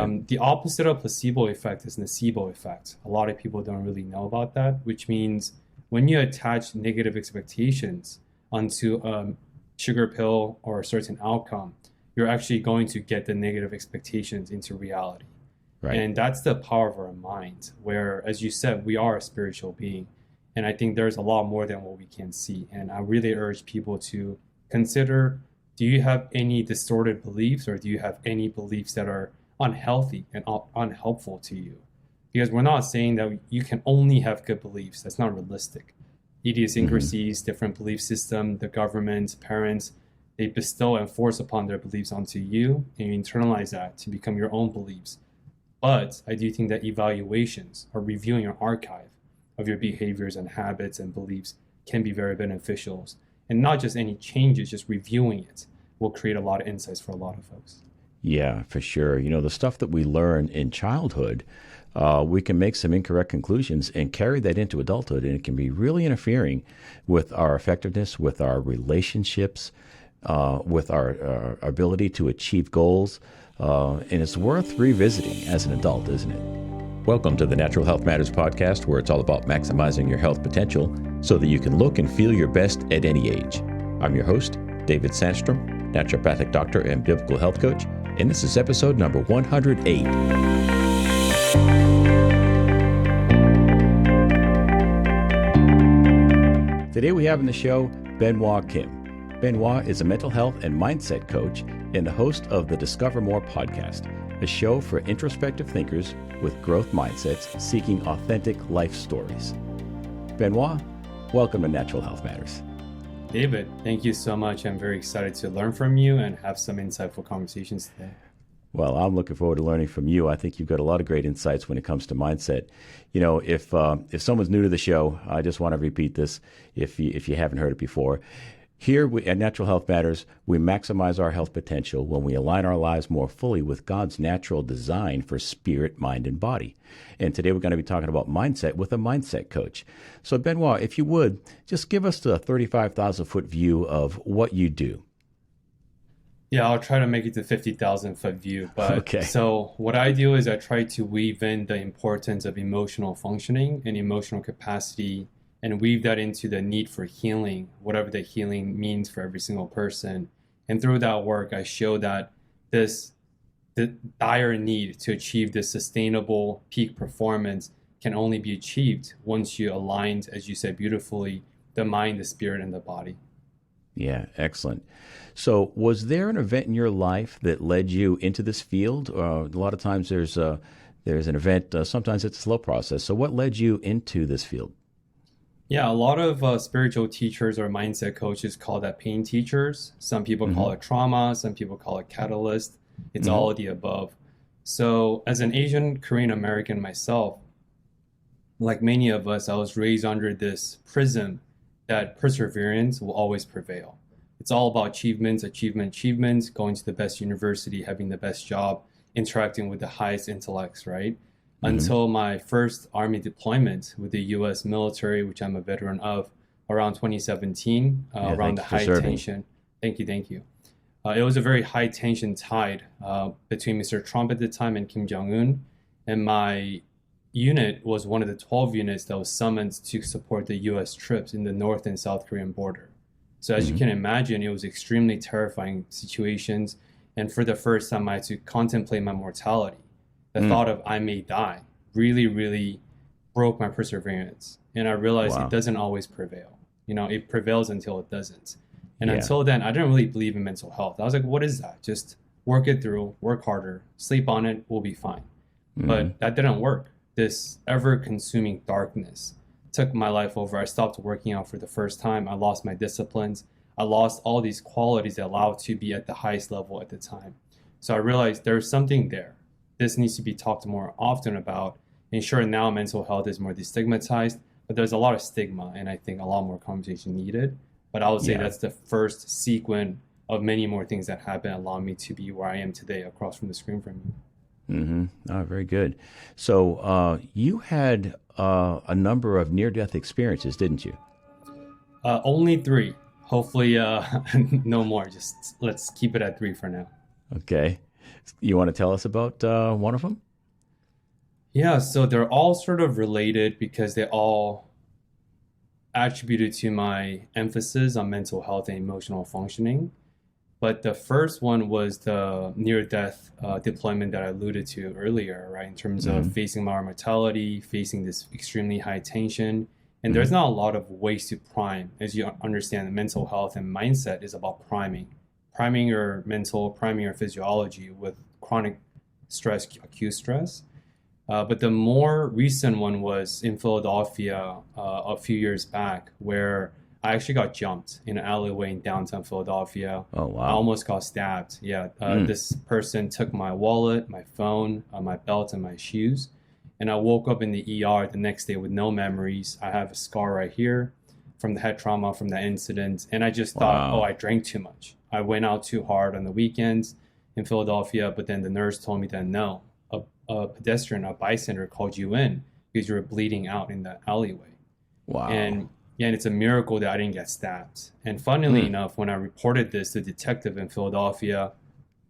The opposite of placebo effect is nocebo effect. A lot of people don't really know about that, which means when you attach negative expectations onto a sugar pill or a certain outcome, you're actually going to get the negative expectations into reality. Right. And that's the power of our mind, where, as you said, we are a spiritual being. And I think there's a lot more than what we can see. And I really urge people to consider, do you have any distorted beliefs, or do you have any beliefs that are unhealthy and unhelpful to you? Because we're not saying that you can only have good beliefs. That's not realistic. Idiosyncrasies, different belief system, the government, parents, they bestow and force upon their beliefs onto you, and you internalize that to become your own beliefs. But I do think that evaluations or reviewing your archive of your behaviors and habits and beliefs can be very beneficial. And not just any changes, just reviewing it will create a lot of insights for a lot of folks. Yeah, for sure. The stuff that we learn in childhood, we can make some incorrect conclusions and carry that into adulthood, and it can be really interfering with our effectiveness, with our relationships, with our ability to achieve goals. And it's worth revisiting as an adult, isn't it? Welcome to the Natural Health Matters podcast, where it's all about maximizing your health potential so that you can look and feel your best at any age. I'm your host, David Sandstrom, naturopathic doctor and biblical health coach, and this is episode number 108. Today we have on the show Benoit Kim. Benoit is a mental health and mindset coach and the host of the Discover More podcast, a show for introspective thinkers with growth mindsets seeking authentic life stories. Benoit, welcome to Natural Health Matters. David, thank you so much. I'm very excited to learn from you and have some insightful conversations today. Well, I'm looking forward to learning from you. I think you've got a lot of great insights when it comes to mindset. If someone's new to the show, I just want to repeat this if you haven't heard it before. Here at Natural Health Matters, we maximize our health potential when we align our lives more fully with God's natural design for spirit, mind, and body. And today we're going to be talking about mindset with a mindset coach. So Benoit, if you would, just give us the 35,000-foot view of what you do. Yeah, I'll try to make it to 50,000-foot view. But okay. So what I do is I try to weave in the importance of emotional functioning and emotional capacity and weave that into the need for healing, whatever the healing means for every single person. And through that work, I show that the dire need to achieve this sustainable peak performance can only be achieved once you aligned, as you said beautifully, the mind, the spirit, and the body. Yeah, excellent. So was there an event in your life that led you into this field? A lot of times there's an event, sometimes it's a slow process. So what led you into this field? Yeah, a lot of spiritual teachers or mindset coaches call that pain teachers. Some people call it trauma. Some people call it catalyst. It's all of the above. So as an Asian Korean American myself, like many of us, I was raised under this prism that perseverance will always prevail. It's all about achievements, going to the best university, having the best job, interacting with the highest intellects, right? Until my first Army deployment with the U.S. military, which I'm a veteran of, around 2017, around the high tension. Thank you. It was a very high tension tide between Mr. Trump at the time and Kim Jong-un. And my unit was one of the 12 units that was summoned to support the U.S. troops in the North and South Korean border. So as you can imagine, it was extremely terrifying situations. And for the first time, I had to contemplate my mortality. The thought of I may die really, really broke my perseverance. And I realized it doesn't always prevail. It prevails until it doesn't. And until then, I didn't really believe in mental health. I was like, what is that? Just work it through, work harder, sleep on it, we'll be fine. But that didn't work. This ever-consuming darkness took my life over. I stopped working out for the first time. I lost my disciplines. I lost all these qualities that allowed to be at the highest level at the time. So I realized there's something there. This needs to be talked more often about. And sure, now mental health is more destigmatized, but there's a lot of stigma, and I think a lot more conversation needed. But I would say that's the first sequence of many more things that happened, allowing me to be where I am today across from the screen from you. Oh, very good. So you had a number of near-death experiences, didn't you? Only 3. Hopefully no more. Just let's keep it at 3 for now. Okay. You want to tell us about one of them? Yeah, so they're all sort of related because they all attributed to my emphasis on mental health and emotional functioning. But the first one was the near-death deployment that I alluded to earlier, right? In terms of Mm-hmm. facing moral mortality, facing this extremely high tension. And Mm-hmm. there's not a lot of ways to prime. As you understand, mental health and mindset is about priming your mental, priming your physiology with chronic stress, acute stress. But the more recent one was in Philadelphia a few years back, where I actually got jumped in an alleyway in downtown Philadelphia. Oh, I wow. almost got stabbed. Yeah, Mm. this person took my wallet, my phone, my belt, and my shoes. And I woke up in the ER the next day with no memories. I have a scar right here from the head trauma from that incident. And I just thought, oh, Wow. I drank too much. I went out too hard on the weekends in Philadelphia. But then the nurse told me that no, a pedestrian, a bystander called you in because you were bleeding out in the alleyway. Wow. And yeah, and it's a miracle that I didn't get stabbed. And funnily Mm. enough, when I reported this to the detective in Philadelphia,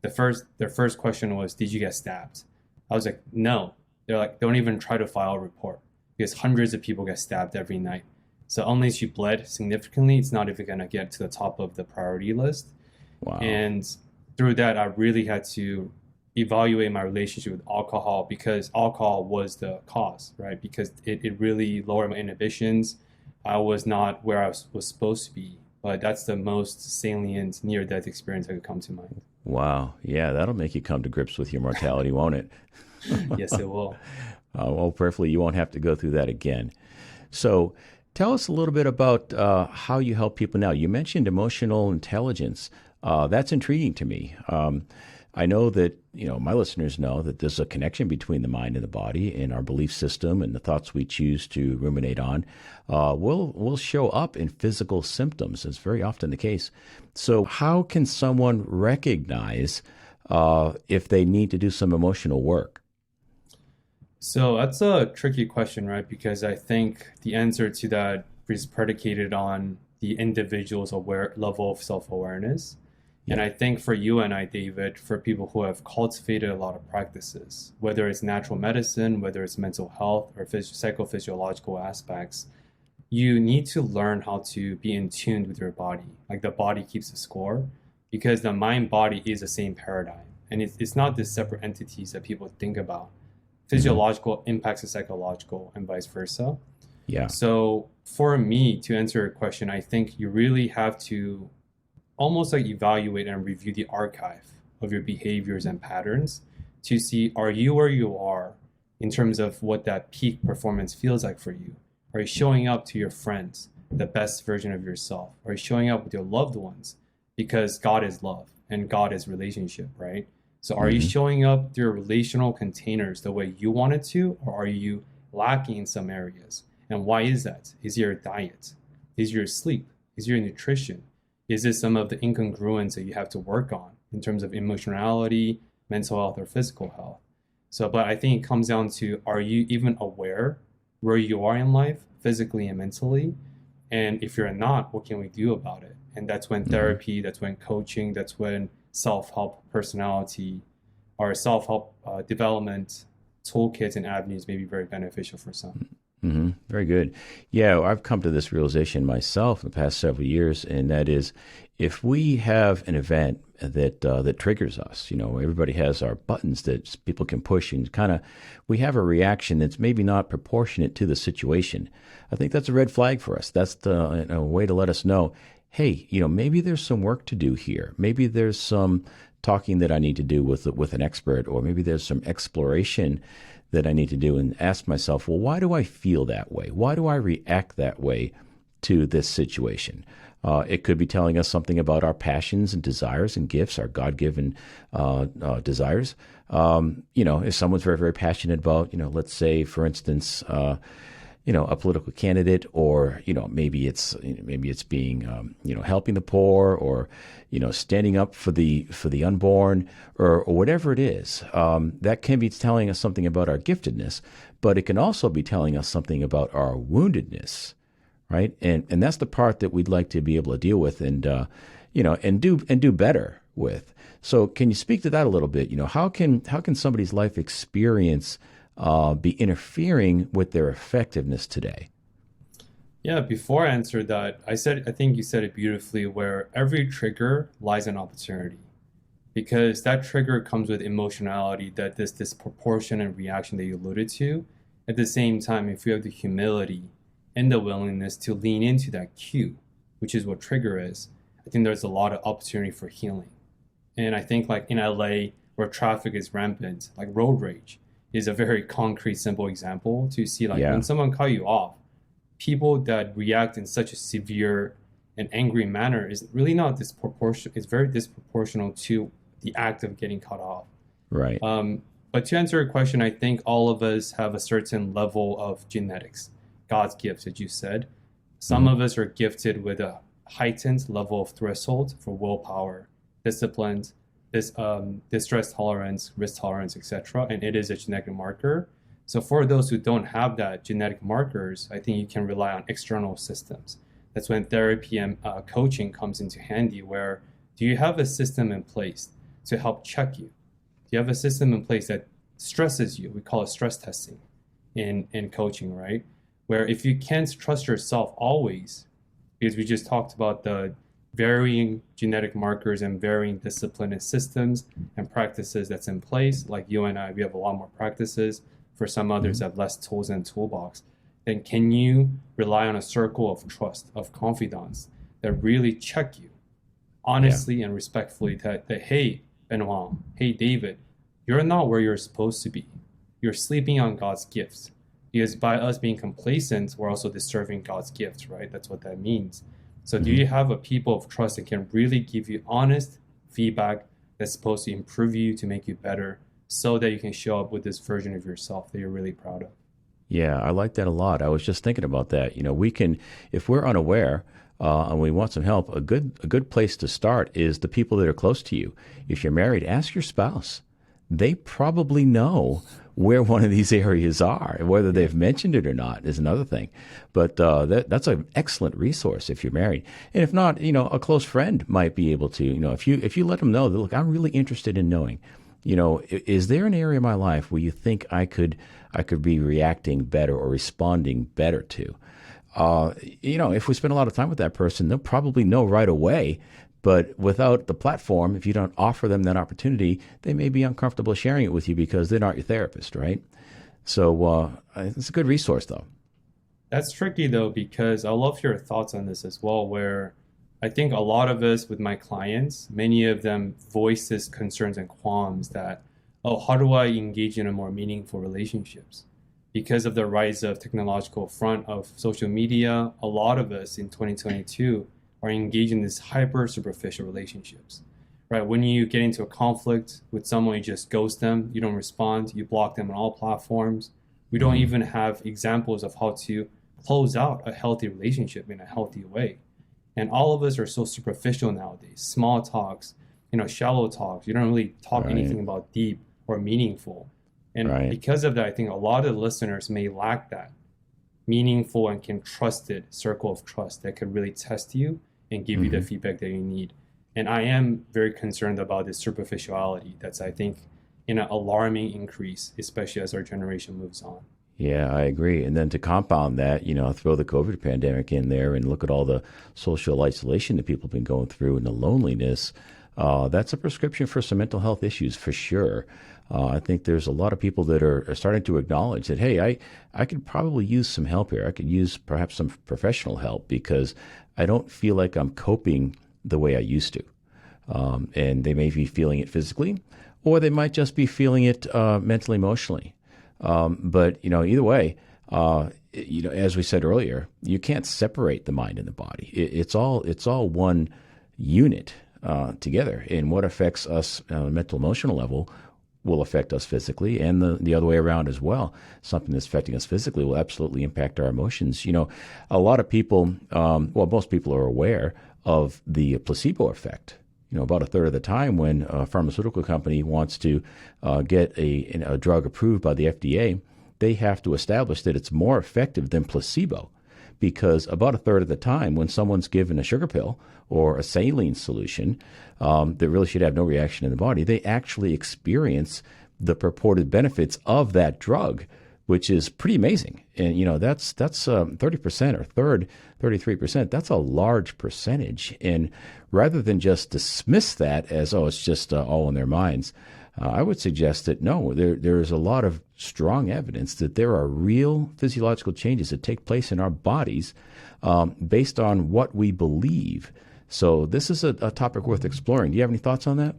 their first question was, "Did you get stabbed?" I was like, "No." They're like, "Don't even try to file a report because hundreds of people get stabbed every night. So unless you bled significantly, it's not even gonna get to the top of the priority list." Wow. And through that, I really had to evaluate my relationship with alcohol because alcohol was the cause, right? Because it really lowered my inhibitions. I was not where was supposed to be, but that's the most salient near death experience that could come to mind. Wow. Yeah, that'll make you come to grips with your mortality, won't it? Yes, it will. Well, prayerfully, you won't have to go through that again. So, tell us a little bit about how you help people now. You mentioned emotional intelligence. That's intriguing to me. I know that my listeners know that there's a connection between the mind and the body, and our belief system and the thoughts we choose to ruminate on will show up in physical symptoms. It's very often the case. So, how can someone recognize if they need to do some emotional work? So that's a tricky question, right? Because I think the answer to that is predicated on the individual's aware level of self-awareness. And Yeah. I think for you and I, David, for people who have cultivated a lot of practices, whether it's natural medicine, whether it's mental health or psychophysiological aspects, you need to learn how to be in tune with your body. Like the body keeps the score because the mind body is the same paradigm. And it's not these separate entities that people think about. Hmm. Physiological impacts the psychological and vice versa. Yeah. So for me, to answer your question, I think you really have to almost like evaluate and review the archive of your behaviors and patterns to see, are you where you are in terms of what that peak performance feels like for you? Are you showing up to your friends the best version of yourself? Are you showing up with your loved ones? Because God is love and God is relationship, right? So are you Hmm. showing up through your relational containers the way you wanted to, or are you lacking in some areas? And why is that? Is it your diet? Is it your sleep? Is it your nutrition? Is this some of the incongruence that you have to work on in terms of emotionality, mental health, or physical health? So, but I think it comes down to, are you even aware where you are in life, physically and mentally? And if you're not, what can we do about it? And that's when Hmm. therapy, that's when coaching, that's when self-help personality or self-help development toolkits and avenues may be very beneficial for some. Very good. Yeah, I've come to this realization myself in the past several years, and that is, if we have an event that triggers us, everybody has our buttons that people can push, and kind of we have a reaction that's maybe not proportionate to the situation. I think that's a red flag for us. That's a way to let us know, hey, maybe there's some work to do here. Maybe there's some talking that I need to do with an expert, or maybe there's some exploration that I need to do and ask myself, well, why do I feel that way? Why do I react that way to this situation? It could be telling us something about our passions and desires and gifts, our God-given desires. If someone's very, very passionate about, let's say, for instance, a political candidate, or maybe it's being helping the poor, or standing up for the unborn, or whatever it is. That can be telling us something about our giftedness, but it can also be telling us something about our woundedness, right? And that's the part that we'd like to be able to deal with, and and do better with. So can you speak to that a little bit? How can somebody's life experience be interfering with their effectiveness today? Yeah, before I answer that, I think you said it beautifully, where every trigger lies an opportunity. Because that trigger comes with emotionality, that this disproportionate reaction that you alluded to. At the same time, if you have the humility and the willingness to lean into that cue, which is what trigger is, I think there's a lot of opportunity for healing. And I think like in LA, where traffic is rampant, like road rage is a very concrete, simple example to see like Yeah. when someone cut you off, people that react in such a severe and angry manner is really not disproportionate. It's very disproportional to the act of getting cut off. Right. But to answer your question, I think all of us have a certain level of genetics, God's gifts, as you said. Some of us are gifted with a heightened level of threshold for willpower, discipline, distress tolerance, risk tolerance, etc. And it is a genetic marker. So for those who don't have that genetic markers, I think you can rely on external systems. That's when therapy and coaching comes into handy, where do you have a system in place to help check you? Do you have a system in place that stresses you? We call it stress testing in coaching, right? Where if you can't trust yourself always, because we just talked about the varying genetic markers and varying discipline and systems and practices that's in place, like you and I, we have a lot more practices. For some others have less tools in the toolbox. Then can you rely on a circle of trust, of confidence that really check you honestly and respectfully that hey, Benoit, hey, David, you're not where you're supposed to be. You're sleeping on God's gifts. Because by us being complacent, we're also deserving God's gifts, right? That's what that means. So do you have a people of trust that can really give you honest feedback that's supposed to improve you, to make you better, so that you can show up with this version of yourself that you're really proud of? Yeah, I like that a lot. I was just thinking about that. We can, if we're unaware and we want some help, a good place to start is the people that are close to you. If you're married, ask your spouse. They probably know where one of these areas are. Whether they've mentioned it or not is another thing. But that's an excellent resource if you're married. And if not, a close friend might be able to. If you let them know that, look, I'm really interested in knowing. Is there an area of my life where you think I could be reacting better or responding better to? If we spend a lot of time with that person, they'll probably know right away. But without the platform, if you don't offer them that opportunity, they may be uncomfortable sharing it with you because they're not your therapist, right? So it's a good resource, though. That's tricky, though, because I love your thoughts on this as well, where I think a lot of us with my clients, many of them voice this concerns and qualms that, oh, how do I engage in a more meaningful relationships? Because of the rise of technological front of social media, a lot of us in 2022 are engaged in these hyper superficial relationships, right? When you get into a conflict with someone, you just ghost them, you don't respond, you block them on all platforms. We don't even have examples of how to close out a healthy relationship in a healthy way. And all of us are so superficial nowadays. Small talks, shallow talks. You don't really talk anything about deep or meaningful. And because of that, I think a lot of the listeners may lack that meaningful and can trusted circle of trust that could really test you and give you the feedback that you need. And I am very concerned about this superficiality that's, I think, in an alarming increase, especially as our generation moves on. Yeah, I agree. And then to compound that, throw the COVID pandemic in there and look at all the social isolation that people have been going through and the loneliness. That's a prescription for some mental health issues for sure. I think there's a lot of people that are starting to acknowledge that, hey, I could probably use some help here. I could use perhaps some professional help because I don't feel like I'm coping the way I used to. And they may be feeling it physically, or they might just be feeling it mentally, emotionally. But either way, as we said earlier, you can't separate the mind and the body. It's all one unit together. And what affects us on a mental, emotional level will affect us physically, and the other way around as well. Something that's affecting us physically will absolutely impact our emotions. A lot of people, most people are aware of the placebo effect. About a third of the time when a pharmaceutical company wants to get a drug approved by the FDA, they have to establish that it's more effective than placebo because about a third of the time when someone's given a sugar pill or a saline solution that really should have no reaction in the body, they actually experience the purported benefits of that drug, which is pretty amazing. And, that's 30% or 33%. That's a large percentage. And rather than just dismiss that as, oh, it's just all in their minds, I would suggest that no, there is a lot of strong evidence that there are real physiological changes that take place in our bodies based on what we believe. So this is a topic worth exploring. Do you have any thoughts on that?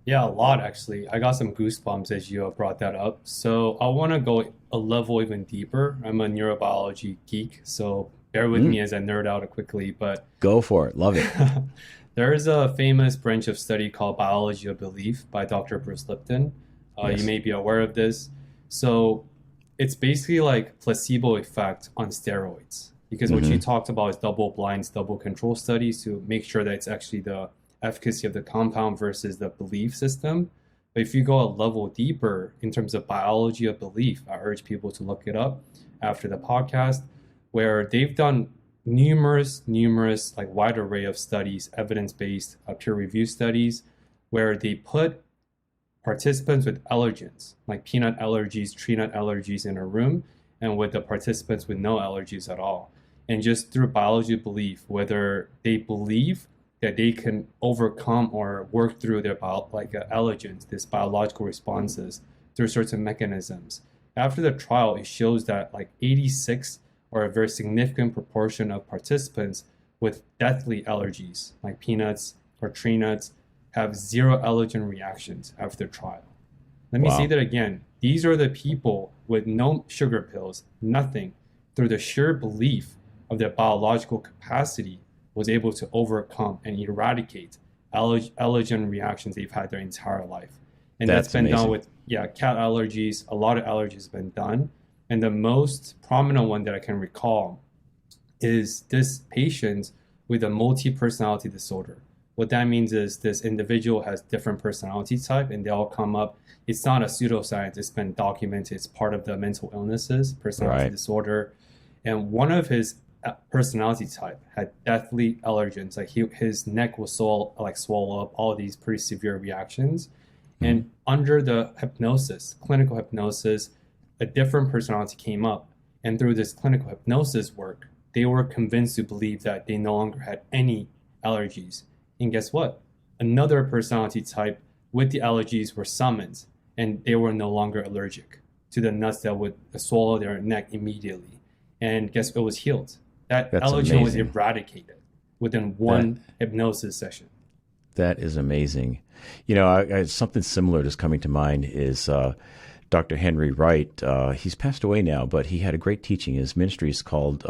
Yeah, a lot actually. I got some goosebumps as you brought that up. So I want to go a level even deeper. I'm a neurobiology geek, so bear with me as I nerd out quickly. But Go for it. Love it. there is a famous branch of study called biology of belief by Dr. Bruce Lipton. Yes. You may be aware of this. So it's basically like placebo effect on steroids. Because what you talked about is double blinds, double control studies to make sure that it's actually the efficacy of the compound versus the belief system. But if you go a level deeper in terms of biology of belief, I urge people to look it up after the podcast, where they've done numerous, like wide array of studies, evidence-based peer-reviewed studies, where they put participants with allergens, like peanut allergies, tree nut allergies in a room, and with the participants with no allergies at all. And just through biology of belief, whether they believe that they can overcome or work through their allergens, these biological responses through certain mechanisms. After the trial, it shows that like 86 or a very significant proportion of participants with deathly allergies, like peanuts or tree nuts, have zero allergen reactions after the trial. Let me say that again. These are the people with no sugar pills, nothing, through the sheer belief of their biological capacity was able to overcome and eradicate allergen reactions they've had their entire life. And that's been amazing. done with cat allergies. A lot of allergies have been done. And the most prominent one that I can recall is this patient with a multi-personality disorder. What that means is this individual has different personality type and they all come up. It's not a pseudoscience. It's been documented. It's part of the mental illnesses, personality disorder. And one of his personality type had deathly allergens. Like his neck was swollen up, all these pretty severe reactions. And under the hypnosis, clinical hypnosis, a different personality came up. And through this clinical hypnosis work, they were convinced to believe that they no longer had any allergies. And guess what? Another personality type with the allergies were summoned, and they were no longer allergic to the nuts that would swallow their neck immediately. And guess it was healed. That's allergen was eradicated within one hypnosis session. That is amazing. Something similar that's coming to mind is Dr. Henry Wright. He's passed away now, but he had a great teaching. His ministry is called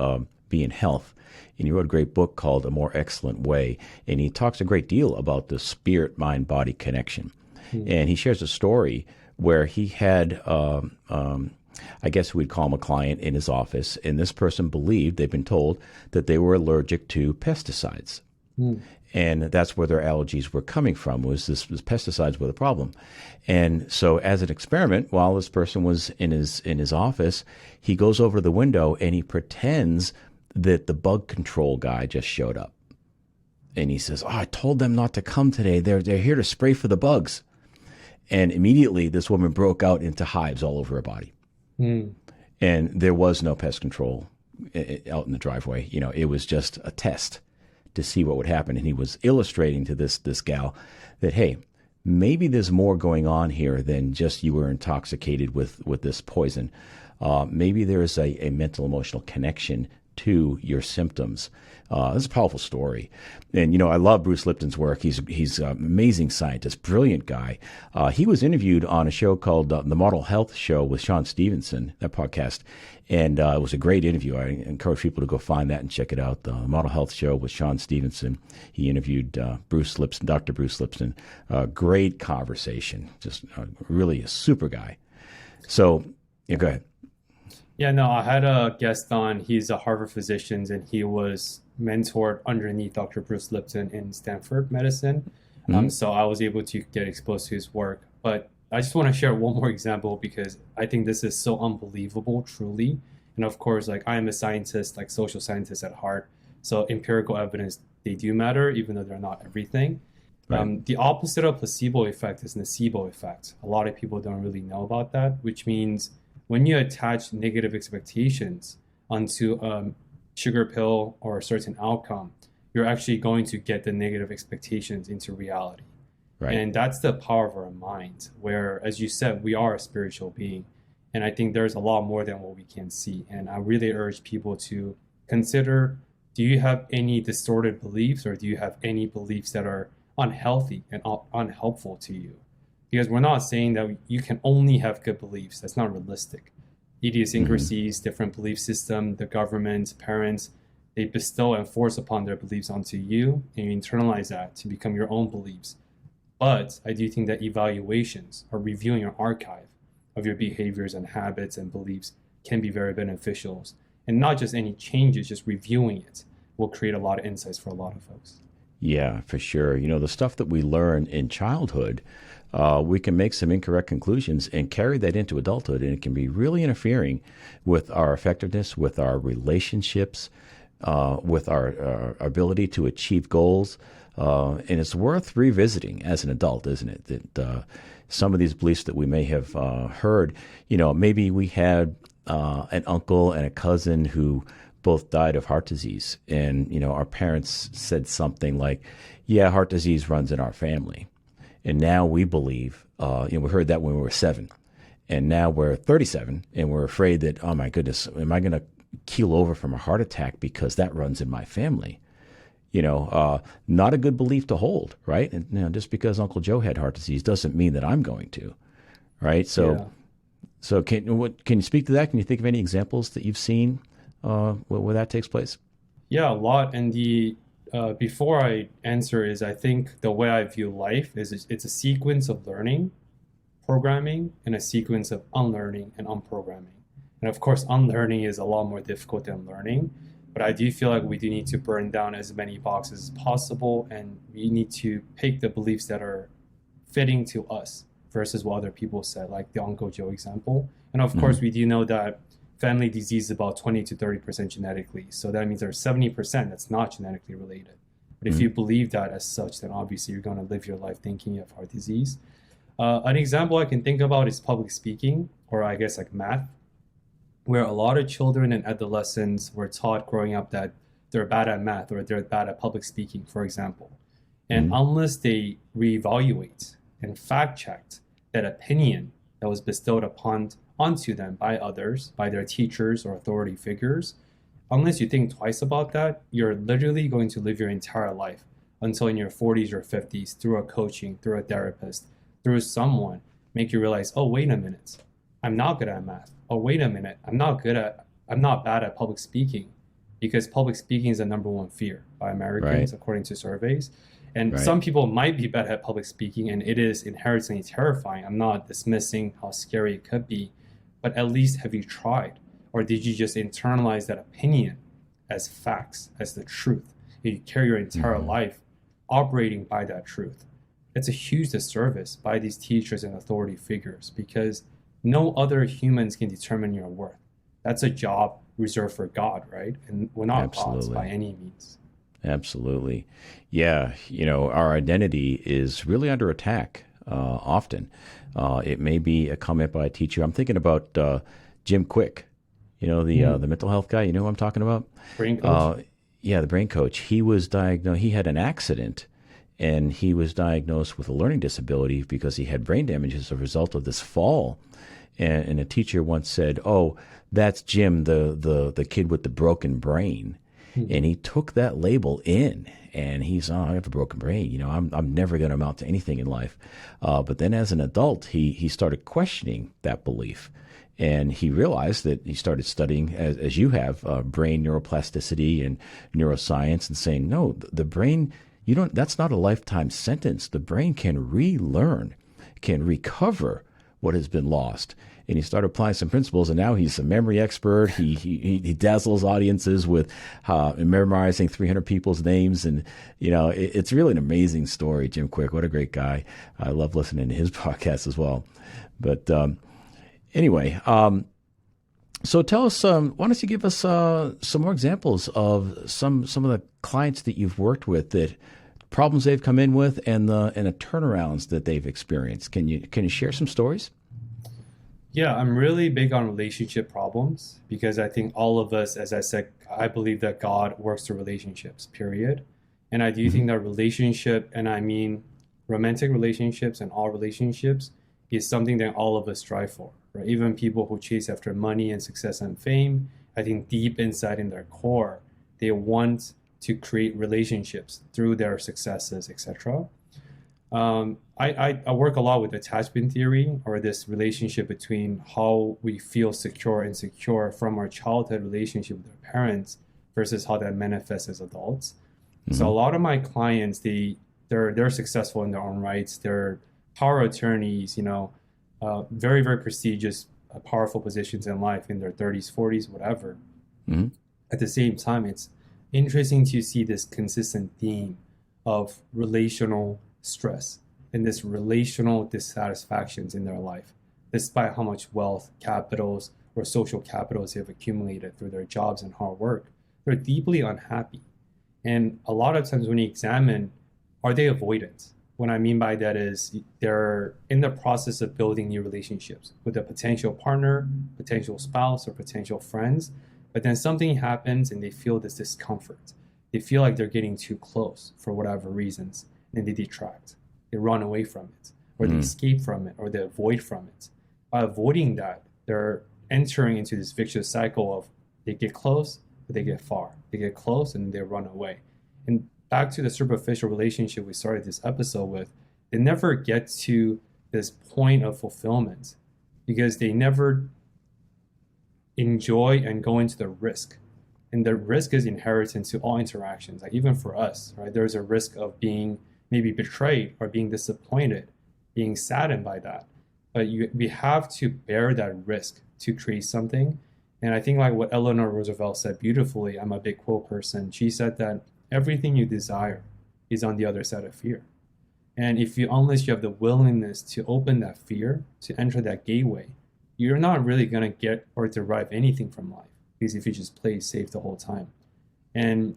Be in Health. And he wrote a great book called A More Excellent Way. And he talks a great deal about the spirit, mind, body connection. And he shares a story where he had, I guess we'd call him a client in his office. And this person believed, they've been told, that they were allergic to pesticides. And that's where their allergies were coming from, was pesticides were the problem. And so as an experiment, while this person was in his office, he goes over to the window and he pretends that the bug control guy just showed up. And he says, I told them not to come today. They're here to spray for the bugs. And immediately this woman broke out into hives all over her body. And there was no pest control out in the driveway. It was just a test to see what would happen. And he was illustrating to this gal that, hey, maybe there's more going on here than just you were intoxicated with this poison. Maybe there is a mental emotional connection to your symptoms. This is a powerful story. And, I love Bruce Lipton's work. He's an amazing scientist, brilliant guy. He was interviewed on a show called The Model Health Show with Sean Stevenson, that podcast. And it was a great interview. I encourage people to go find that and check it out. The Model Health Show with Sean Stevenson. He interviewed Dr. Bruce Lipton. Great conversation. Just really a super guy. So, go ahead. Yeah, no, I had a guest on. He's a Harvard physician, and he was mentored underneath Dr. Bruce Lipton in Stanford medicine. So I was able to get exposed to his work. But I just want to share one more example because I think this is so unbelievable, truly. And of course, like I am a scientist, like social scientist at heart. So empirical evidence, they do matter, even though they're not everything. Right. The opposite of placebo effect is nocebo effect. A lot of people don't really know about that, which means when you attach negative expectations onto a sugar pill or a certain outcome, you're actually going to get the negative expectations into reality. Right. And that's the power of our mind, where, as you said, we are a spiritual being. And I think there's a lot more than what we can see. And I really urge people to consider, do you have any distorted beliefs, or do you have any beliefs that are unhealthy and unhelpful to you? Because we're not saying that you can only have good beliefs. That's not realistic. Idiosyncrasies, different belief system, the government, parents, they bestow and force upon their beliefs onto you, and you internalize that to become your own beliefs. But I do think that evaluations or reviewing your archive of your behaviors and habits and beliefs can be very beneficial. And not just any changes, just reviewing it will create a lot of insights for a lot of folks. Yeah, for sure. The stuff that we learn in childhood, we can make some incorrect conclusions and carry that into adulthood, and it can be really interfering with our effectiveness, with our relationships, with our ability to achieve goals. And it's worth revisiting as an adult, isn't it? That some of these beliefs that we may have heard, maybe we had an uncle and a cousin who both died of heart disease. And, our parents said something like, yeah, heart disease runs in our family. And now we believe, we heard that when we were 7. And now we're 37 and we're afraid that, oh my goodness, am I going to keel over from a heart attack because that runs in my family? Not a good belief to hold, right? And just because Uncle Joe had heart disease doesn't mean that I'm going to, right? So can you speak to that? Can you think of any examples that you've seen where that takes place? Yeah, a lot. And before I answer is, I think the way I view life is it's a sequence of learning, programming, and a sequence of unlearning and unprogramming. And of course, unlearning is a lot more difficult than learning. But I do feel like we do need to burn down as many boxes as possible, and we need to pick the beliefs that are fitting to us versus what other people said, like the Uncle Joe example. And of course, we do know that family disease is about 20 to 30% genetically. So that means there's 70% that's not genetically related. But if you believe that as such, then obviously you're going to live your life thinking you have heart disease. An example I can think about is public speaking, or I guess like math, where a lot of children and adolescents were taught growing up that they're bad at math or they're bad at public speaking, for example. And unless they reevaluate and fact checked that opinion that was bestowed onto them by others, by their teachers or authority figures, unless you think twice about that, you're literally going to live your entire life until in your 40s or 50s through a coaching, through a therapist, through someone, make you realize, oh, wait a minute, I'm not good at math. Oh, wait a minute, I'm not bad at public speaking, because public speaking is the number one fear by Americans, according to surveys. And some people might be bad at public speaking, and it is inherently terrifying. I'm not dismissing how scary it could be, but at least have you tried? Or did you just internalize that opinion as facts, as the truth? And you carry your entire life operating by that truth. It's a huge disservice by these teachers and authority figures, because no other humans can determine your worth. That's a job reserved for God, right? And we're not gods by any means. Absolutely. Yeah, our identity is really under attack often. It may be a comment by a teacher. I'm thinking about Jim Quick, the mental health guy. You know who I'm talking about? Brain coach? Yeah, the brain coach. He was diagnosed, he had an accident, and he was diagnosed with a learning disability because he had brain damage as a result of this fall. And a teacher once said, "Oh, that's Jim, the kid with the broken brain." And he took that label in, and he's, I have a broken brain. I'm never going to amount to anything in life. But then as an adult, he started questioning that belief. And he realized that he started studying, as you have, brain neuroplasticity and neuroscience, and saying, no, the brain, that's not a lifetime sentence. The brain can relearn, can recover what has been lost. And he started applying some principles, and now he's a memory expert. He dazzles audiences with memorizing 300 people's names. And, it's really an amazing story, Jim Quick. What a great guy. I love listening to his podcast as well. But anyway, So tell us, why don't you give us some more examples of some of the clients that you've worked with, that problems they've come in with, and the turnarounds that they've experienced. Can you share some stories? Yeah, I'm really big on relationship problems because I think all of us, as I said, I believe that God works through relationships, period. And I do Mm-hmm. think that relationship, and I mean romantic relationships and all relationships, is something that all of us strive for, right? Even people who chase after money and success and fame, I think deep inside in their core, they want to create relationships through their successes, etc. I work a lot with attachment theory, or this relationship between how we feel secure and insecure from our childhood relationship with our parents versus how that manifests as adults. So a Mm-hmm. lot of my clients, they're successful in their own rights. They're power attorneys, very, very prestigious, powerful positions in life in their 30s, 40s, whatever. Mm-hmm. At the same time, it's interesting to see this consistent theme of relational stress and this relational dissatisfactions in their life, despite how much wealth, capitals, or social capitals they've accumulated through their jobs and hard work. They're deeply unhappy. And a lot of times when you examine, are they avoidant? What I mean by that is they're in the process of building new relationships with a potential partner, potential spouse, or potential friends. But then something happens and they feel this discomfort. They feel like they're getting too close for whatever reasons, and they detract. They run away from it, or they Mm-hmm. escape from it, or they avoid from it. By avoiding that, they're entering into this vicious cycle of they get close, but they get far. They get close and they run away. And back to the superficial relationship we started this episode with, they never get to this point of fulfillment because they never enjoy and go into the risk. And the risk is inherent to all interactions. Like even for us, right? There's a risk of being maybe betrayed or being disappointed, being saddened by that. But we have to bear that risk to create something. And I think like what Eleanor Roosevelt said beautifully, I'm a big quote person. She said that everything you desire is on the other side of fear. And unless you have the willingness to open that fear, to enter that gateway, you're not really going to get or derive anything from life. Because if you just play safe the whole time. And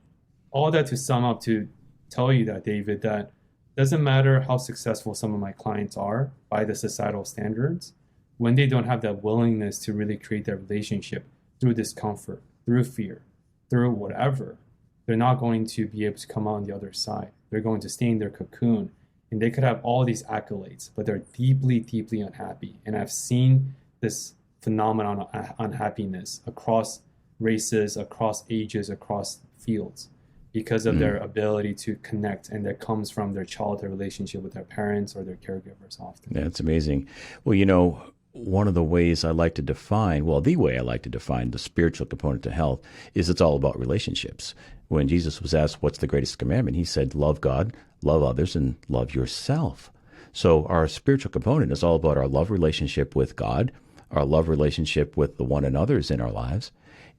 all that to sum up to tell you that, David, that doesn't matter how successful some of my clients are by the societal standards, when they don't have that willingness to really create that relationship through discomfort, through fear, through whatever, they're not going to be able to come out on the other side. They're going to stay in their cocoon, and they could have all these accolades, but they're deeply, deeply unhappy. And I've seen this phenomenon of unhappiness across races, across ages, across fields, because of their ability to connect, and that comes from their childhood relationship with their parents or their caregivers often. Yeah, it's amazing. Well, one of the ways I like to define, the way I like to define the spiritual component to health is it's all about relationships. When Jesus was asked, what's the greatest commandment? He said, love God, love others, and love yourself. So our spiritual component is all about our love relationship with God, our love relationship with the one another's in our lives,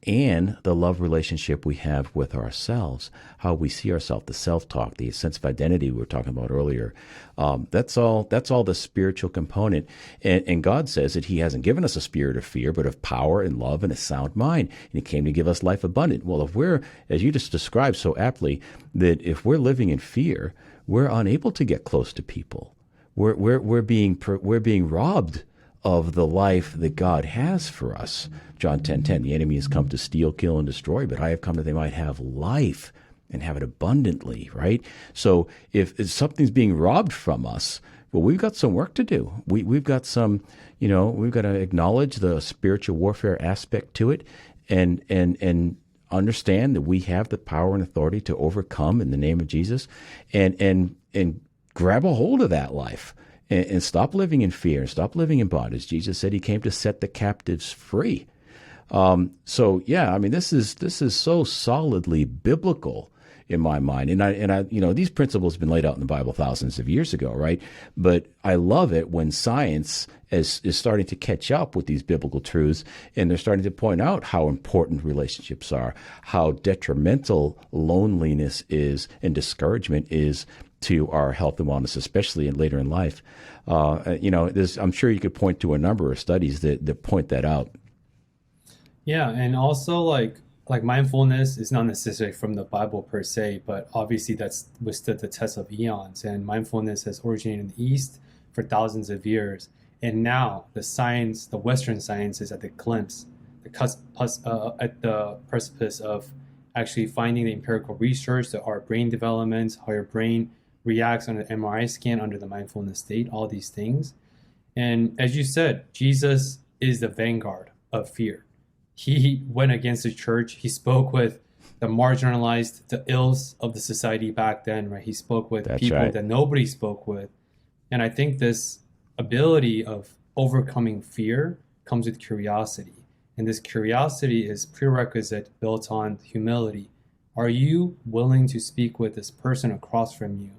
and the love relationship we have with ourselves, how we see ourselves, the self-talk, the sense of identity we were talking about earlier. That's all the spiritual component. And God says that he hasn't given us a spirit of fear, but of power and love and a sound mind. And he came to give us life abundant. Well, if we're, as you just described so aptly, that if we're living in fear, we're unable to get close to people. We're being robbed of the life that God has for us. John 10:10, the enemy has come to steal, kill, and destroy, but I have come that they might have life and have it abundantly, right? So if something's being robbed from us, well, we've got some work to do. We've got we've got to acknowledge the spiritual warfare aspect to it and understand that we have the power and authority to overcome in the name of Jesus and grab a hold of that life. And stop living in fear and stop living in bondage. Jesus said he came to set the captives free. This is so solidly biblical in my mind. And I these principles have been laid out in the Bible thousands of years ago, right? But I love it when science is starting to catch up with these biblical truths, and they're starting to point out how important relationships are, how detrimental loneliness is and discouragement is to our health and wellness, especially later in life. I'm sure you could point to a number of studies that point that out. Yeah, and also like mindfulness is not necessarily from the Bible per se, but obviously that's withstood the test of eons. And mindfulness has originated in the East for thousands of years. And now the science, the Western science, is at the glimpse, at the precipice of actually finding the empirical research that our brain development, how your brain reacts on an MRI scan under the mindfulness state, all these things. And as you said, Jesus is the vanguard of fear. He went against the church. He spoke with the marginalized, the ills of the society back then, right? He spoke with That's people right. that nobody spoke with. And I think this ability of overcoming fear comes with curiosity. And this curiosity is prerequisite built on humility. Are you willing to speak with this person across from you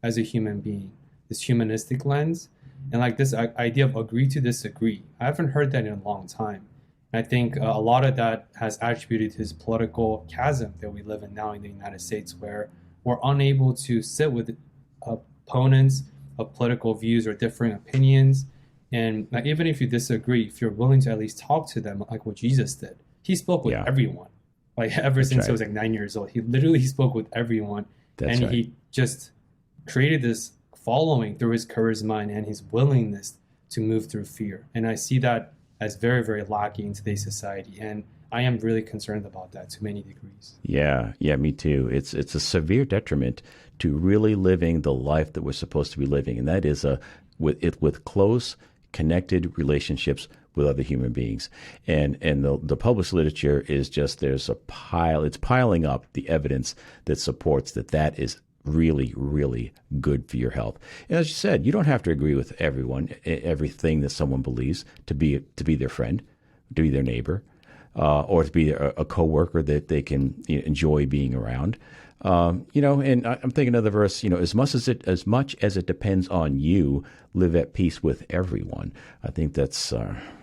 as a human being? This humanistic lens and like this idea of agree to disagree. I haven't heard that in a long time. And I think a lot of that has attributed to this political chasm that we live in now in the United States, where we're unable to sit with opponents of political views or differing opinions. And like, even if you disagree, if you're willing to at least talk to them, like what Jesus did, he spoke with Yeah, everyone. Like ever that's since he right. was like 9 years old, he literally spoke with everyone, That's and right. he just created this following through his charisma and his willingness to move through fear. And I see that as very, very lacking in today's society. And I am really concerned about that to many degrees. Yeah, yeah, me too. It's a severe detriment to really living the life that we're supposed to be living, and that is with close, connected relationships with other human beings. And the published literature is just there's a pile. It's piling up the evidence that supports that is really, really good for your health. And as you said, you don't have to agree with everything that someone believes to be their friend, to be their neighbor, or to be a coworker that they can enjoy being around. And I'm thinking of the verse, as much as it depends on you, live at peace with everyone. I think that's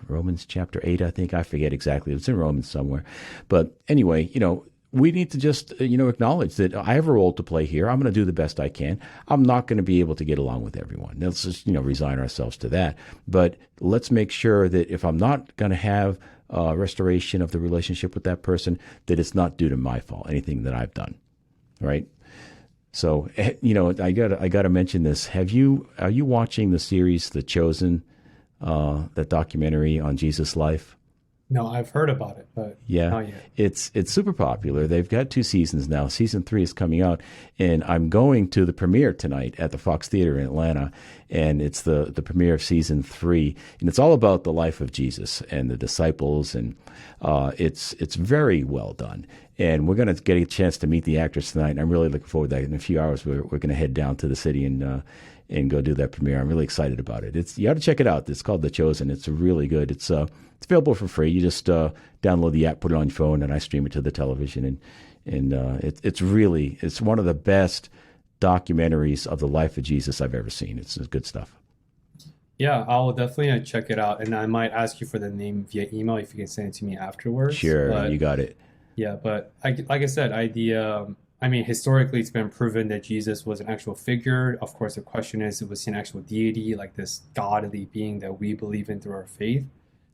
Romans chapter 8. I think I forget exactly. It's in Romans somewhere. But anyway, we need to just acknowledge that I have a role to play here. I'm going to do the best I can. I'm not going to be able to get along with everyone. Let's just resign ourselves to that. But let's make sure that if I'm not going to have restoration of the relationship with that person, that it's not due to my fault, anything that I've done, right? So I got to mention this. Are you watching the series The Chosen, that documentary on Jesus' life? No, I've heard about it, but Yeah, not yet. it's super popular. They've got 2 seasons now. Season 3 is coming out, and I'm going to the premiere tonight at the Fox Theater in Atlanta, and it's the premiere of season 3, and it's all about the life of Jesus and the disciples, and it's very well done. And we're going to get a chance to meet the actors tonight, and I'm really looking forward to that. In a few hours, we're going to head down to the city and go do that premiere. I'm really excited about it. You ought to check it out. It's called The Chosen. It's really good. It's available for free. You just download the app, put it on your phone, and I stream it to the television. And it's one of the best documentaries of the life of Jesus I've ever seen. It's good stuff. Yeah, I'll definitely check it out, and I might ask you for the name via email if you can send it to me afterwards. Sure, you But got it. yeah, but like I said, I mean, historically, it's been proven that Jesus was an actual figure. Of course, the question is, was he an actual deity, like this godly being that we believe in through our faith?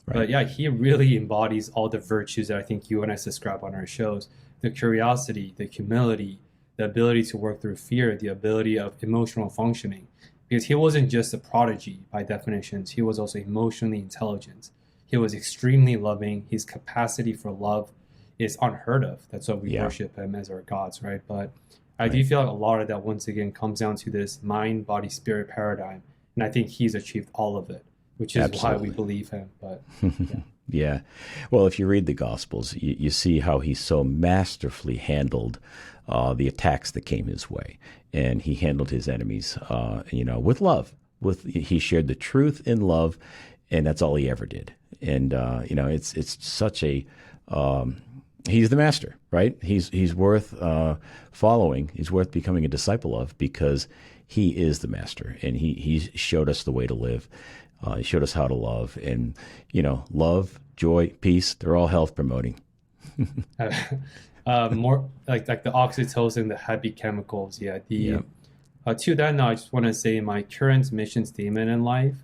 Right. But yeah, he really embodies all the virtues that I think you and I subscribe on our shows: the curiosity, the humility, the ability to work through fear, the ability of emotional functioning. Because he wasn't just a prodigy by definitions, he was also emotionally intelligent. He was extremely loving. His capacity for love is unheard of. That's why we Yeah. worship him as our gods, right? But I do Right. feel like a lot of that once again comes down to this mind, body, spirit paradigm. And I think he's achieved all of it, which is why we Absolutely. believe him. But yeah. Yeah. Well, if you read the Gospels, you see how he so masterfully handled the attacks that came his way, and he handled his enemies, with love. He shared the truth in love, and that's all he ever did. And it's such a he's the master, right? He's worth following. He's worth becoming a disciple of because he is the master, and he showed us the way to live. He showed us how to love, and love, joy, peace. They're all health promoting. More like the oxytocin, the happy chemicals. Yeah. The Yeah. To that now, I just want to say my current mission statement in life,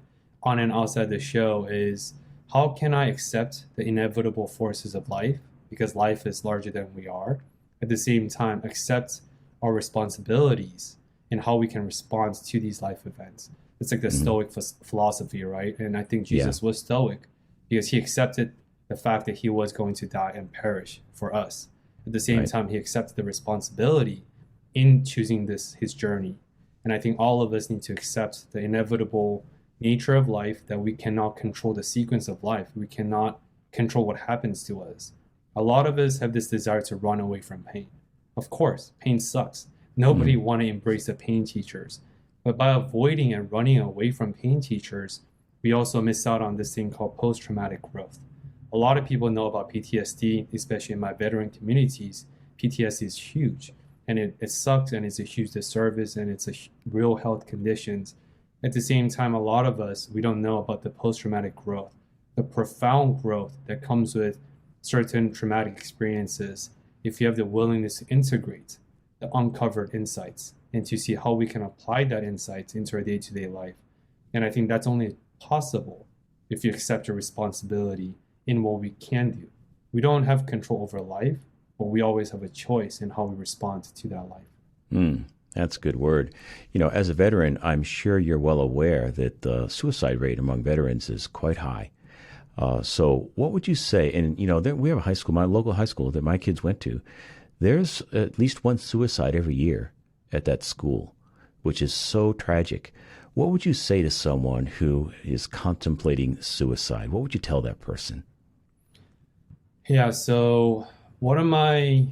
on and outside the show, is how can I accept the inevitable forces of life, because life is larger than we are, at the same time accept our responsibilities and how we can respond to these life events. It's like the Hmm. Stoic philosophy, right? And I think Yeah. Jesus was Stoic because he accepted the fact that he was going to die and perish for us. At the same Right. time, he accepted the responsibility in choosing this his journey. And I think all of us need to accept the inevitable nature of life, that we cannot control the sequence of life. We cannot control what happens to us. A lot of us have this desire to run away from pain. Of course, pain sucks. Nobody Mm. want to embrace the pain teachers. But by avoiding and running away from pain teachers, we also miss out on this thing called post-traumatic growth. A lot of people know about PTSD, especially in my veteran communities. PTSD is huge, and it sucks, and it's a huge disservice, and it's a real health conditions. At the same time, a lot of us, we don't know about the post-traumatic growth, the profound growth that comes with certain traumatic experiences if you have the willingness to integrate the uncovered insights and to see how we can apply that insight into our day-to-day life. And I think that's only possible if you accept your responsibility in what we can do. We don't have control over life, but we always have a choice in how we respond to that life. Mm. That's a good word. You know, as a veteran, I'm sure you're well aware that the suicide rate among veterans is quite high. So, what would you say? And you know, we have a high school, my local high school that my kids went to. There's at least one suicide every year at that school, which is so tragic. What would you say to someone who is contemplating suicide? What would you tell that person? Yeah, so one of my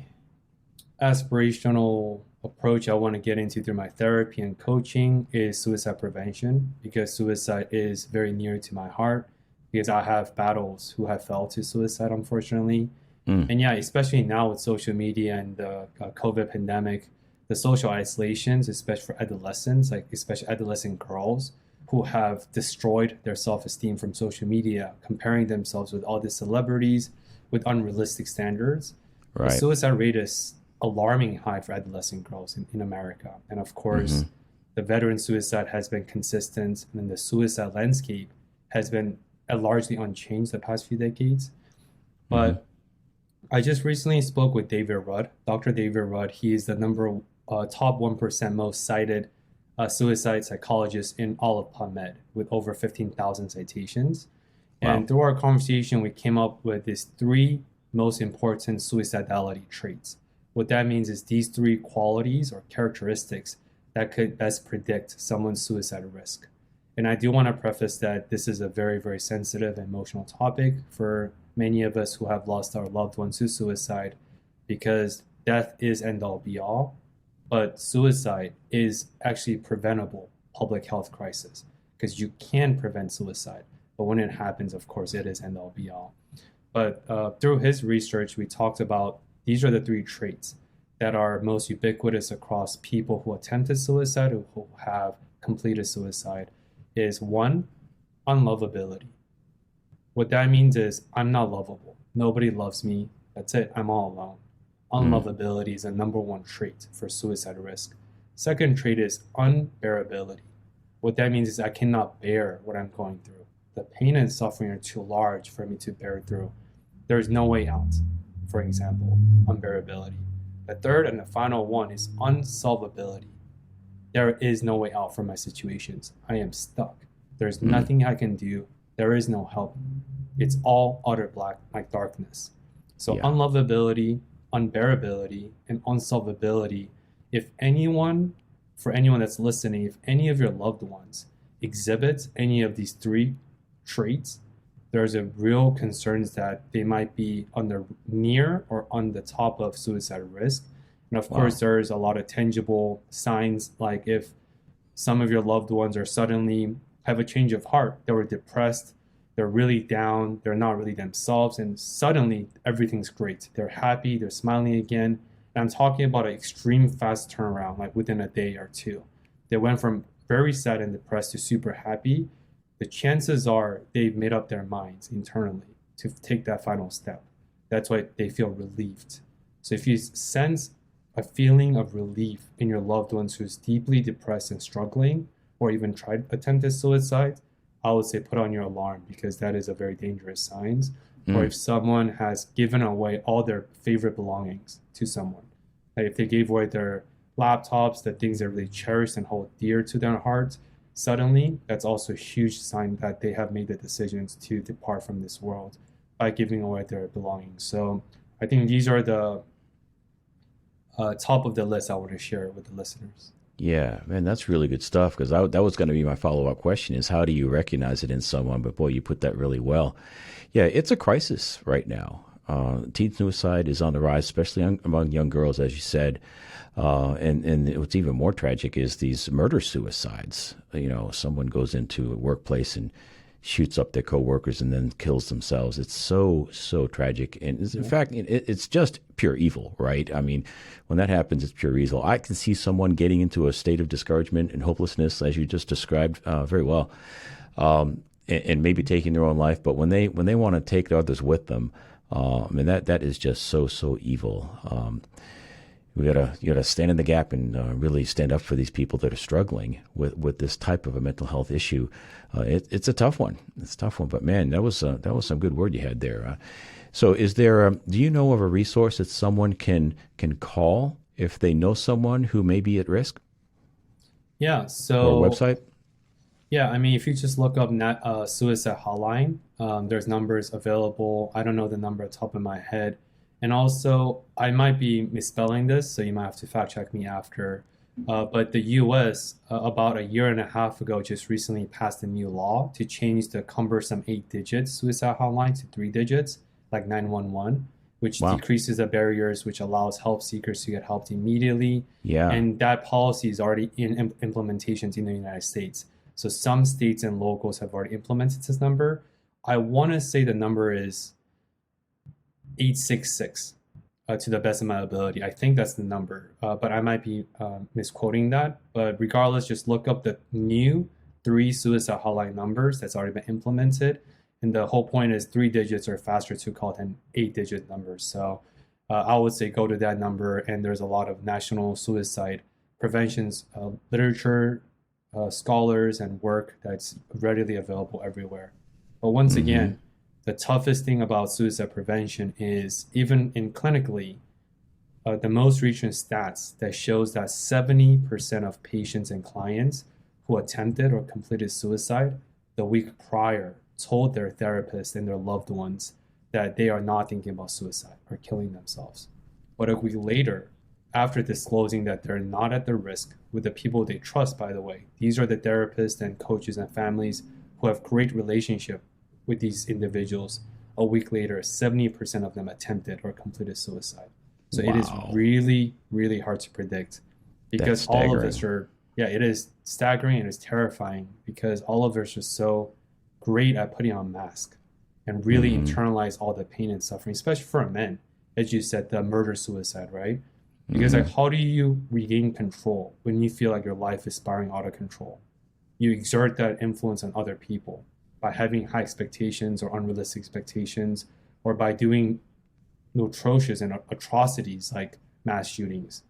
aspirational approach I want to get into through my therapy and coaching is suicide prevention, because suicide is very near to my heart, because I have battles who have fell to suicide, unfortunately. Mm. And yeah, especially now with social media and the COVID pandemic, the social isolations, especially for adolescents, like especially adolescent girls who have destroyed their self-esteem from social media, comparing themselves with all the celebrities with unrealistic standards. The Right. suicide rate is alarming high for adolescent girls in America. And of Hmm. course, the veteran suicide has been consistent, and the suicide landscape has been largely unchanged the past few decades. Hmm. But I just recently spoke with David Rudd, Dr. David Rudd. He is the top 1% most cited suicide psychologist in all of PubMed with over 15,000 citations. Wow. And through our conversation, we came up with these three most important suicidality traits. What that means is these three qualities or characteristics that could best predict someone's suicide risk. And I do want to preface that this is a very, very sensitive and emotional topic for many of us who have lost our loved ones to suicide, because death is end all be all, but suicide is actually a preventable public health crisis because you can prevent suicide. But when it happens, of course, it is end all be all. But through his research, we talked about these are the three traits that are most ubiquitous across people who attempted suicide or who have completed suicide. Is one, unlovability. What that means is I'm not lovable. Nobody loves me. That's it. I'm all alone. Mm. Unlovability is a number one trait for suicide risk. Second trait is unbearability. What that means is I cannot bear what I'm going through. The pain and suffering are too large for me to bear through. There's no way out. For example, unbearability. The third and the final one is unsolvability. There is no way out from my situations. I am stuck. There's Mm. nothing I can do. There is no help. It's all utter black, like darkness. So Yeah. unlovability, unbearability, and unsolvability. If anyone, for anyone that's listening, if any of your loved ones exhibits any of these three traits, there's a real concerns that they might be on the near or on the top of suicide risk. And of course, Wow. there's a lot of tangible signs, like if some of your loved ones are suddenly have a change of heart, they were depressed, they're really down, they're not really themselves, and suddenly everything's great. They're happy, they're smiling again. And I'm talking about an extreme fast turnaround, like within a day or two. They went from very sad and depressed to super happy. The chances are they've made up their minds internally to take that final step. That's why they feel relieved. So if you sense a feeling of relief in your loved ones who's deeply depressed and struggling, or even tried attempted suicide, I would say put on your alarm because that is a very dangerous sign. Or Mm. if someone has given away all their favorite belongings to someone, like if they gave away their laptops, the things they really cherish and hold dear to their hearts, suddenly that's also a huge sign that they have made the decisions to depart from this world by giving away their belongings. So I think these are the top of the list I want to share with the listeners. Yeah, man, that's really good stuff because that was going to be my follow-up question is how do you recognize it in someone? But boy, you put that really well. Yeah, it's a crisis right now. Teen suicide is on the rise, especially among young girls, as you said. And what's even more tragic is these murder suicides. Someone goes into a workplace and shoots up their coworkers and then kills themselves. It's so tragic. And in fact, it's just pure evil, right? I mean, when that happens, it's pure evil. I can see someone getting into a state of discouragement and hopelessness, as you just described very well, and maybe taking their own life. But when they want to take others with them, and that is just so evil. You gotta stand in the gap and really stand up for these people that are struggling with this type of a mental health issue. It's a tough one. It's a tough one. But man, that was some good word you had there. So, is there? Do you know of a resource that someone can call if they know someone who may be at risk, Yeah, or a so website? yeah, I mean, if you just look up suicide hotline, there's numbers available. I don't know the number at the top of my head. And also, I might be misspelling this, so you might have to fact check me after. But the US, about a year and a half ago, just recently passed a new law to change the cumbersome 8 digit suicide hotline to 3 digits, like 911, which Wow. decreases the barriers, which allows help seekers to get help immediately. Yeah. And that policy is already in implementations in the United States. So some states and locals have already implemented this number. I want to say the number is 866 to the best of my ability. I think that's the number, but I might be misquoting that. But regardless, just look up the new three suicide hotline numbers that's already been implemented. And the whole point is 3 digits are faster to call than 8 digit numbers. So I would say go to that number, and there's a lot of national suicide preventions literature, scholars, and work that's readily available everywhere. But once Hmm. again, the toughest thing about suicide prevention is even in clinically, the most recent stats that shows that 70% of patients and clients who attempted or completed suicide the week prior told their therapist and their loved ones that they are not thinking about suicide or killing themselves. But a week later, after disclosing that they're not at the risk with the people they trust, by the way, these are the therapists and coaches and families who have great relationship with these individuals. A week later, 70% of them attempted or completed suicide. So it is Wow. really, really hard to predict That's because all of us staggering. are, yeah, it is staggering and it's terrifying because all of us are so great at putting on masks and really Hmm. internalize all the pain and suffering, especially for men, as you said, the murder suicide, right? Because Hmm. like, how do you regain control when you feel like your life is spiraling out of control? You exert that influence on other people by having high expectations or unrealistic expectations, or by doing atrocious and atrocities like mass shootings.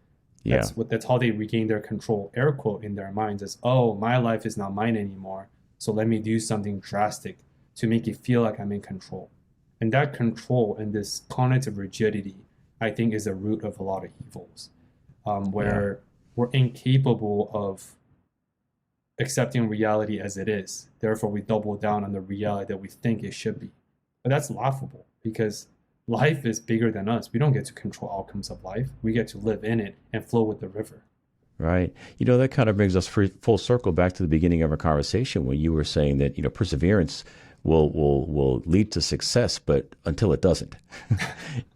Yeah. That's how they regain their control, air quote, in their minds as, oh, my life is not mine anymore. So let me do something drastic to make it feel like I'm in control. And that control and this cognitive rigidity, I think, is the root of a lot of evils, Yeah. where we're incapable of accepting reality as it is. Therefore, we double down on the reality that we think it should be. But that's laughable because life is bigger than us. We don't get to control outcomes of life. We get to live in it and flow with the river. Right. That kind of brings us full circle back to the beginning of our conversation when you were saying that, perseverance will lead to success, but until it doesn't,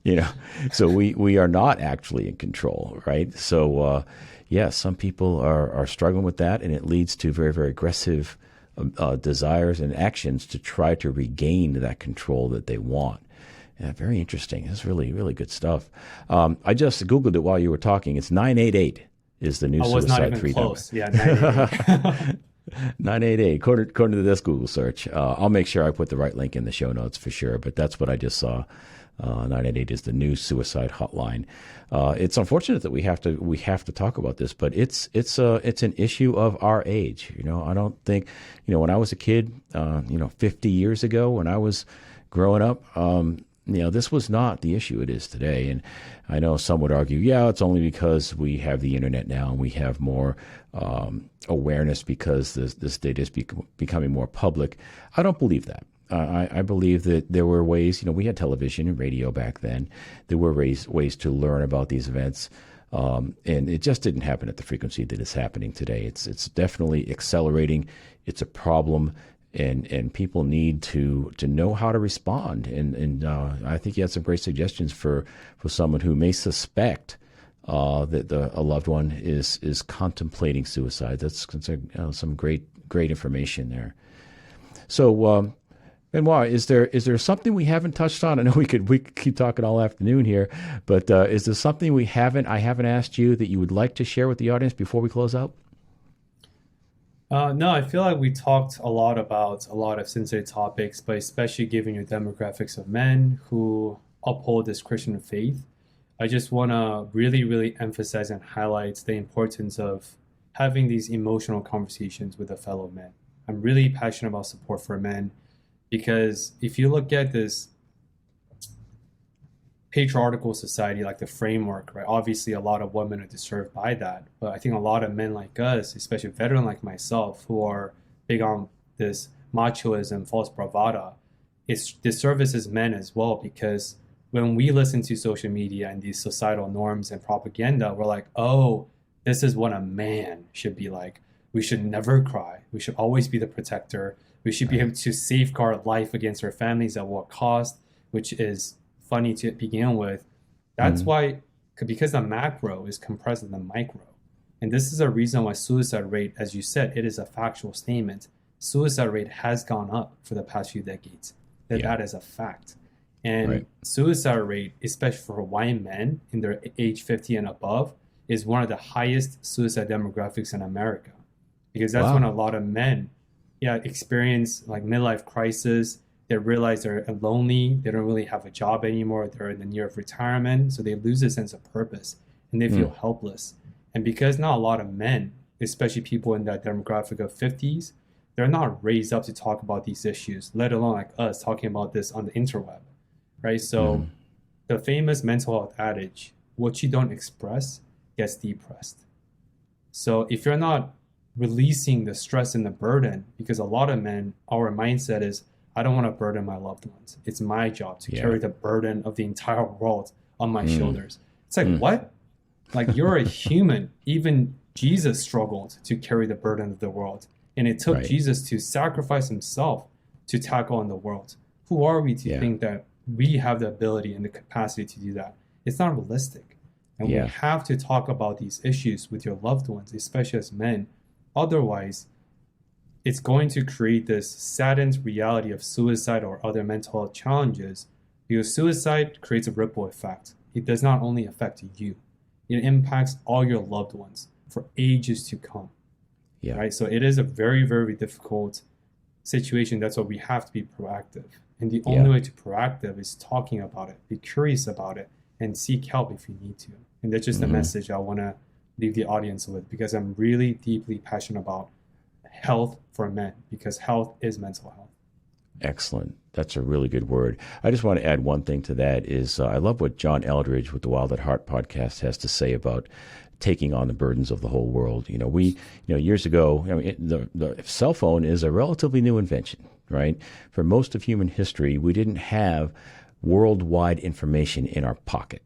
you know, so we are not actually in control. Right. So, yeah, some people are struggling with that, and it leads to very, very aggressive desires and actions to try to regain that control that they want. Yeah, very interesting. That's really, really good stuff. I just Googled it while you were talking. It's 988 is the new I was not suicide even free number. close. Yeah, 988. 988, according to this Google search. I'll make sure I put the right link in the show notes for sure, but that's what I just saw. 988 is the new suicide hotline. It's unfortunate that we have to talk about this, but it's an issue of our age. I don't think, when I was a kid, 50 years ago when I was growing up, this was not the issue it is today. And I know some would argue, yeah, it's only because we have the internet now and we have more awareness because this data is becoming more public. I don't believe that. I believe that there were ways, we had television and radio back then. There were ways to learn about these events. And it just didn't happen at the frequency that it's happening today. It's definitely accelerating. It's a problem, and people need to know how to respond. And I think you had some great suggestions for someone who may suspect that a loved one is contemplating suicide. That's some great information there. So, Benoit, is there something we haven't touched on? I know we could keep talking all afternoon here, but is there something I haven't asked you that you would like to share with the audience before we close out? No, I feel like we talked a lot about a lot of sensitive topics, but especially given your demographics of men who uphold this Christian faith, I just want to really, really emphasize and highlight the importance of having these emotional conversations with a fellow man. I'm really passionate about support for men. Because if you look at this patriarchal society, like the framework, right? Obviously, a lot of women are disturbed by that. But I think a lot of men like us, especially veteran like myself, who are big on this machoism, false bravado, it disservices men as well. Because when we listen to social media and these societal norms and propaganda, we're like, oh, this is what a man should be like. We should never cry. We should always be the protector. We should be able to safeguard life against our families at what cost, which is funny to begin with. That's why, because the macro is compressed in the micro. And this is a reason why suicide rate, as you said, it is a factual statement. Suicide rate has gone up for the past few decades. That is a fact. And suicide rate, especially for white men in their age 50 and above, is one of the highest suicide demographics in America. Because that's when a lot of men experience like midlife crisis. They realize they're lonely. They don't really have a job anymore. They're in the near of retirement. So they lose a sense of purpose and they feel helpless. And because not a lot of men, especially people in that demographic of 50s, they're not raised up to talk about these issues, let alone like us talking about this on the interweb, right? So the famous mental health adage, what you don't express gets depressed. So if you're not releasing the stress and the burden, because a lot of men, our mindset is, I don't want to burden my loved ones. It's my job to carry the burden of the entire world on my shoulders. It's like, what? Like, you're a human. Even Jesus struggled to carry the burden of the world. And it took Jesus to sacrifice himself to tackle on the world. Who are we to think that we have the ability and the capacity to do that? It's not realistic. And we have to talk about these issues with your loved ones, especially as men. Otherwise, it's going to create this saddened reality of suicide or other mental health challenges, because suicide creates a ripple effect. It does not only affect you, it impacts all your loved ones for ages to come. Right? So it is a very, very difficult situation. That's why we have to be proactive. And the only way to be proactive is talking about it, be curious about it, and seek help if you need to. And that's just the message I want to leave the audience with, because I'm really deeply passionate about health for men, because health is mental health. Excellent. That's a really good word. I just want to add one thing to that is I love what John Eldridge with the Wild at Heart podcast has to say about taking on the burdens of the whole world. Years ago, the cell phone is a relatively new invention, right? For most of human history, we didn't have worldwide information in our pocket.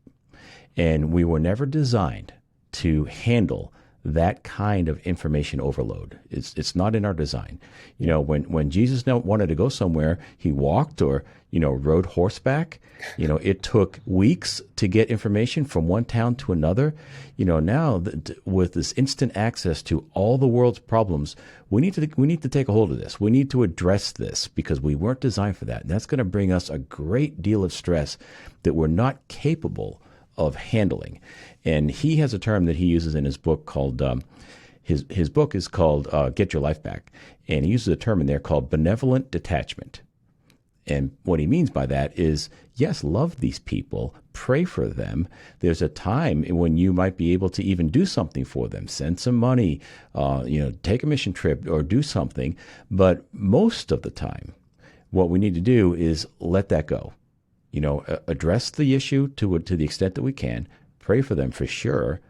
And we were never designed to handle that kind of information overload. It's not in our design. When Jesus wanted to go somewhere, he walked or, rode horseback. It took weeks to get information from one town to another. Now with this instant access to all the world's problems, we need to take a hold of this. We need to address this because we weren't designed for that. And that's going to bring us a great deal of stress that we're not capable of handling. And he has a term that he uses in his book called His book is called Get Your Life Back, and he uses a term in there called benevolent detachment. And what he means by that is, yes, love these people, pray for them. There's a time when you might be able to even do something for them, send some money, take a mission trip or do something. But most of the time, what we need to do is let that go. Address the issue to the extent that we can, pray for them for sure,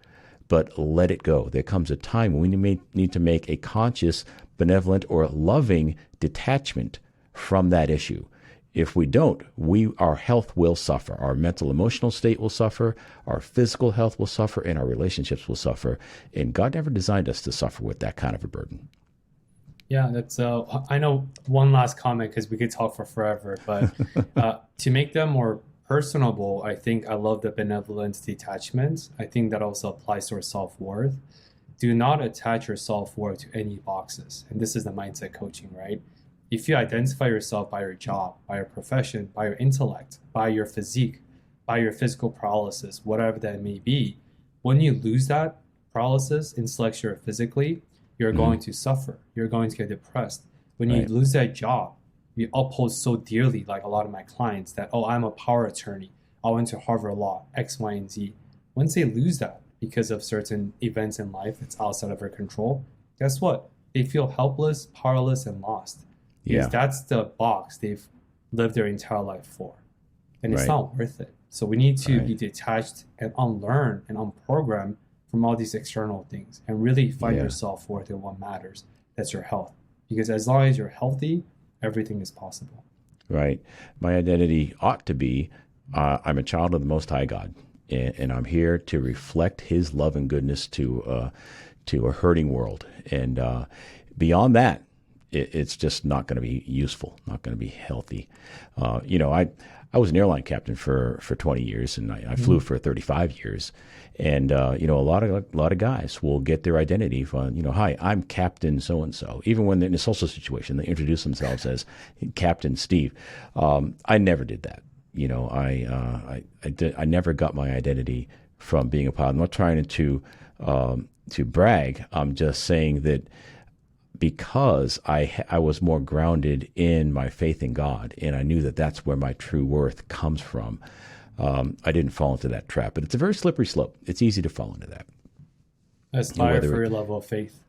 but let it go. There comes a time when we need to make a conscious, benevolent, or loving detachment from that issue. If we don't, our health will suffer. Our mental, emotional state will suffer. Our physical health will suffer, and our relationships will suffer. And God never designed us to suffer with that kind of a burden. Yeah, that's. I know one last comment because we could talk for forever, but to make them more personable, I think I love the benevolent detachment. I think that also applies to our self-worth. Do not attach your self-worth to any boxes, and this is the mindset coaching, right? If you identify yourself by your job, by your profession, by your intellect, by your physique, by your physical paralysis, whatever that may be, when you lose that paralysis intellectually or physically, you're going to suffer. You're going to get depressed. When you lose that job, you uphold so dearly, like a lot of my clients, that, I'm a power attorney. I went to Harvard Law, X, Y, and Z. Once they lose that because of certain events in life that's outside of their control, guess what? They feel helpless, powerless, and lost. Because that's the box they've lived their entire life for. And it's not worth it. So we need to be detached and unlearn and unprogram from all these external things and really find your self-worth in what matters. That's your health. Because as long as you're healthy, everything is possible. Right. My identity ought to be, I'm a child of the Most High God, and I'm here to reflect His love and goodness to a hurting world. And beyond that, it's just not going to be useful, not going to be healthy. I was an airline captain for 20 years, and I flew for 35 years. And a lot of guys will get their identity from, hi, I'm Captain so and so. Even when they're in a social situation, they introduce themselves as Captain Steve. I never did that. I never got my identity from being a pilot. I'm not trying to brag. I'm just saying that because I was more grounded in my faith in God, and I knew that that's where my true worth comes from. I didn't fall into that trap, but it's a very slippery slope. It's easy to fall into that. Aspire for your level of faith.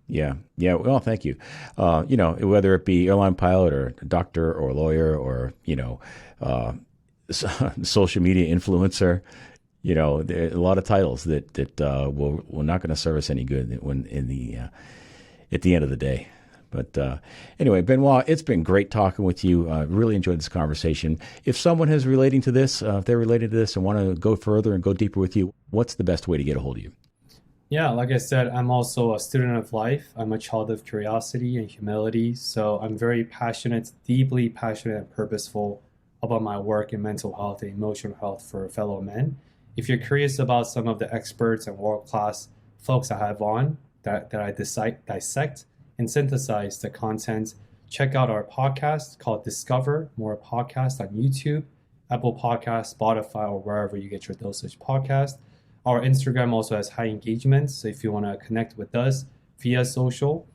Yeah. Well, thank you. Whether it be airline pilot or doctor or lawyer or social media influencer, there are a lot of titles that will not going to serve us any good at the end of the day. But anyway, Benoit, it's been great talking with you. I really enjoyed this conversation. If someone is relating to this, if they're related to this and want to go further and go deeper with you, what's the best way to get a hold of you? Yeah, like I said, I'm also a student of life. I'm a child of curiosity and humility. So I'm very passionate, deeply passionate and purposeful about my work in mental health and emotional health for fellow men. If you're curious about some of the experts and world-class folks I have on that I dissect and synthesize the content, check out our podcast called Discover More Podcast on YouTube, Apple Podcasts, Spotify, or wherever you get your dosage podcast. Our Instagram also has high engagement, so if you want to connect with us via social,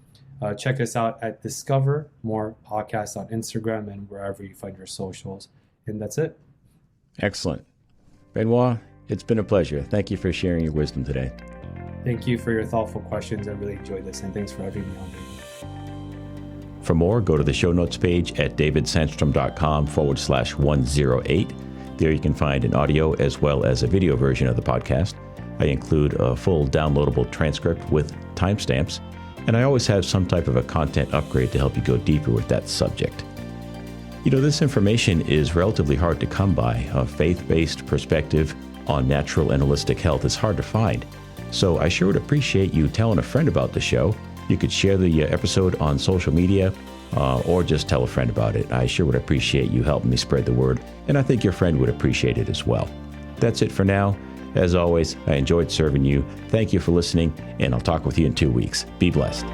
check us out at Discover More Podcast on Instagram and wherever you find your socials. And that's it. Excellent. Benoit, it's been a pleasure. Thank you for sharing your wisdom today. Thank you for your thoughtful questions. I really enjoyed this, and thanks for having me on. For more, go to the show notes page at davidsandstrom.com/108. There you can find an audio as well as a video version of the podcast. I include a full downloadable transcript with timestamps, and I always have some type of a content upgrade to help you go deeper with that subject. This information is relatively hard to come by. A faith-based perspective on natural and holistic health is hard to find. So I sure would appreciate you telling a friend about the show. You could share the episode on social media or just tell a friend about it. I sure would appreciate you helping me spread the word, and I think your friend would appreciate it as well. That's it for now. As always, I enjoyed serving you. Thank you for listening, and I'll talk with you in 2 weeks. Be blessed.